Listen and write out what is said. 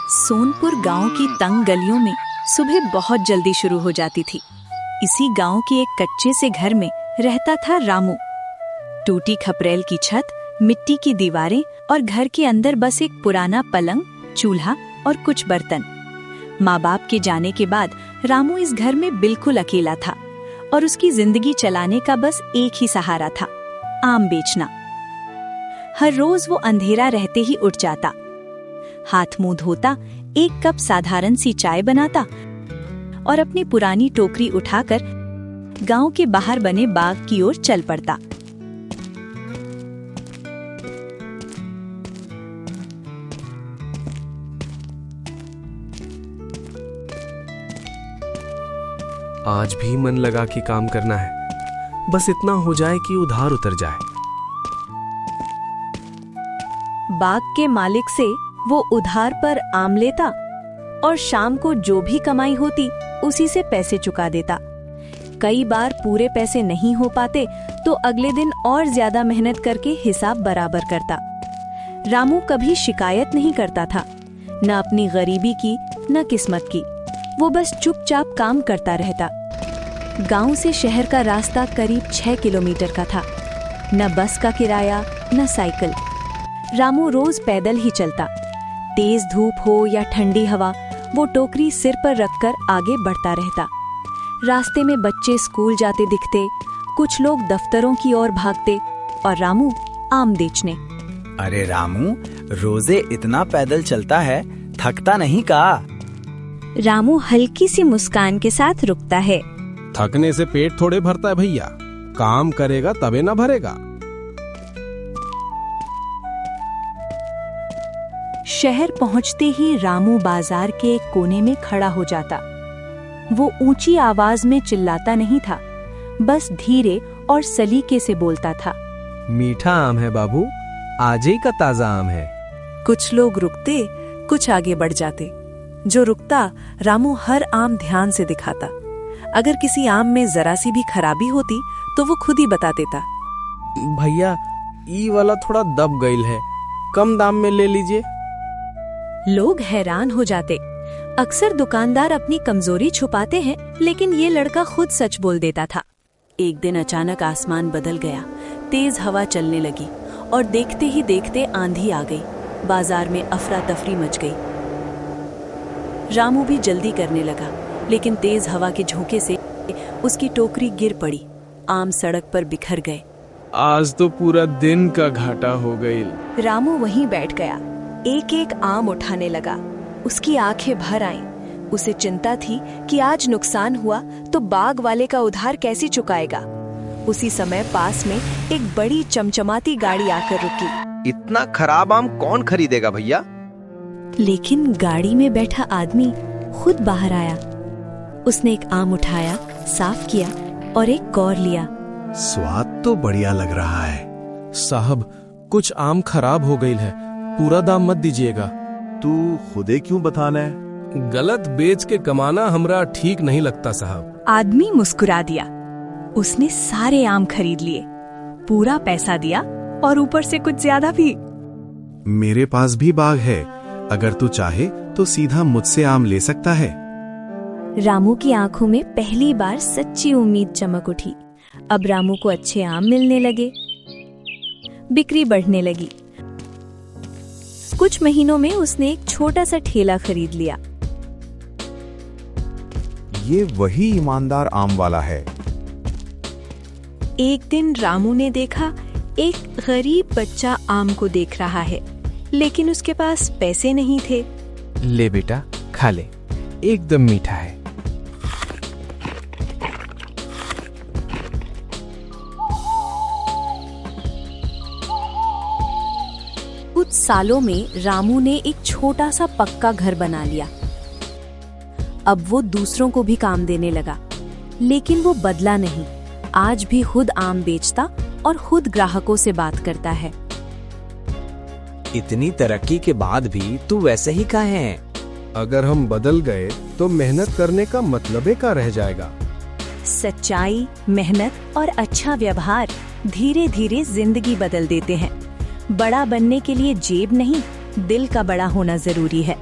सोनपुर गांव की तंग गलियों में सुबह बहुत जल्दी शुरू हो जाती थी। इसी गांव के एक कच्चे से घर में रहता था रामू। टूटी खपरेल की छत, मिट्टी की दीवारें और घर के अंदर बस एक पुराना पलंग, चूल्हा और कुछ बर्तन। माँ बाप के जाने के बाद रामू इस घर में बिल्कुल अकेला था और उसकी जिंदगी चलाने का बस एक ही सहारा था, आम बेचना। हर रोज वो अंधेरा रहते ही उठ जाता, हाथ मुंह धोता, एक कप साधारण सी चाय बनाता और अपनी पुरानी टोकरी उठाकर गांव के बाहर बने बाग की ओर चल पड़ता। आज भी मन लगा के काम करना है, बस इतना हो जाए कि उधार उतर जाए। बाग के मालिक से वो उधार पर आम लेता और शाम को जो भी कमाई होती उसी से पैसे चुका देता। कई बार पूरे पैसे नहीं हो पाते तो अगले दिन और ज्यादा मेहनत करके हिसाब बराबर करता। रामू कभी शिकायत नहीं करता था, न अपनी गरीबी की न किस्मत की। वो बस चुपचाप काम करता रहता। गांव से शहर का रास्ता करीब 6 किलोमीटर का था। न बस का किराया न साइकिल। रामू रोज पैदल ही चलता। तेज धूप हो या ठंडी हवा, वो टोकरी सिर पर रखकर आगे बढ़ता रहता। रास्ते में बच्चे स्कूल जाते दिखते, कुछ लोग दफ्तरों की ओर भागते और रामू आम बेचने। अरे रामू, रोजे इतना पैदल चलता है, थकता नहीं का? रामू हल्की सी मुस्कान के साथ रुकता है। थकने से पेट थोड़े भरता है भैया, काम करेगा तबे ना भरेगा। शहर पहुंचते ही रामू बाजार के एक कोने में खड़ा हो जाता। वो ऊंची आवाज में चिल्लाता नहीं था, बस धीरे और सलीके से बोलता था। मीठा आम है बाबू, आज ही का ताजा आम है। कुछ लोग रुकते, कुछ आगे बढ़ जाते। जो रुकता, रामू हर आम ध्यान से दिखाता। अगर किसी आम में जरा सी भी खराबी होती तो वो खुद ही बता देता। भैया, ई वाला थोड़ा दब गईल है, कम दाम में ले लीजिए। लोग हैरान हो जाते। अक्सर दुकानदार अपनी कमजोरी छुपाते हैं, लेकिन ये लड़का खुद सच बोल देता था। एक दिन अचानक आसमान बदल गया, तेज हवा चलने लगी और देखते ही देखते आंधी आ गई। बाजार में अफरा तफरी मच गई। रामू भी जल्दी करने लगा, लेकिन तेज हवा के झोंके से उसकी टोकरी गिर पड़ी। आम सड़क पर बिखर गए। आज तो पूरा दिन का घाटा हो गई। रामू वहीं बैठ गया, एक एक आम उठाने लगा। उसकी आंखें भर आईं। उसे चिंता थी कि आज नुकसान हुआ तो बाग वाले का उधार कैसे चुकाएगा। उसी समय पास में एक बड़ी चमचमाती गाड़ी आकर रुकी। इतना खराब आम कौन खरीदेगा भैया? लेकिन गाड़ी में बैठा आदमी खुद बाहर आया। उसने एक आम उठाया, साफ किया और एक कौर लिया। स्वाद तो बढ़िया लग रहा है। साहब, कुछ आम खराब हो गई है, पूरा दाम मत दीजिएगा। तू खुदे क्यों बताना है? गलत बेच के कमाना हमरा ठीक नहीं लगता साहब। आदमी मुस्कुरा दिया। उसने सारे आम खरीद लिए, पूरा पैसा दिया और ऊपर से कुछ ज्यादा भी। मेरे पास भी बाग है, अगर तू चाहे तो सीधा मुझसे आम ले सकता है। रामू की आंखों में पहली बार सच्ची उम्मीद चमक उठी। अब रामू को अच्छे आम मिलने लगे, बिक्री बढ़ने लगी। कुछ महीनों में उसने एक छोटा सा ठेला खरीद लिया। ये वही ईमानदार आम वाला है। एक दिन रामू ने देखा एक गरीब बच्चा आम को देख रहा है, लेकिन उसके पास पैसे नहीं थे। ले बेटा, खा ले, एकदम मीठा है। कुछ सालों में रामू ने एक छोटा सा पक्का घर बना लिया। अब वो दूसरों को भी काम देने लगा, लेकिन वो बदला नहीं। आज भी खुद आम बेचता और खुद ग्राहकों से बात करता है। इतनी तरक्की के बाद भी तू वैसे ही काहे है? अगर हम बदल गए तो मेहनत करने का मतलब का रह जाएगा। सच्चाई, मेहनत और अच्छा व्यवहार धीरे धीरे जिंदगी बदल देते हैं। बड़ा बनने के लिए जेब नहीं, दिल का बड़ा होना जरूरी है।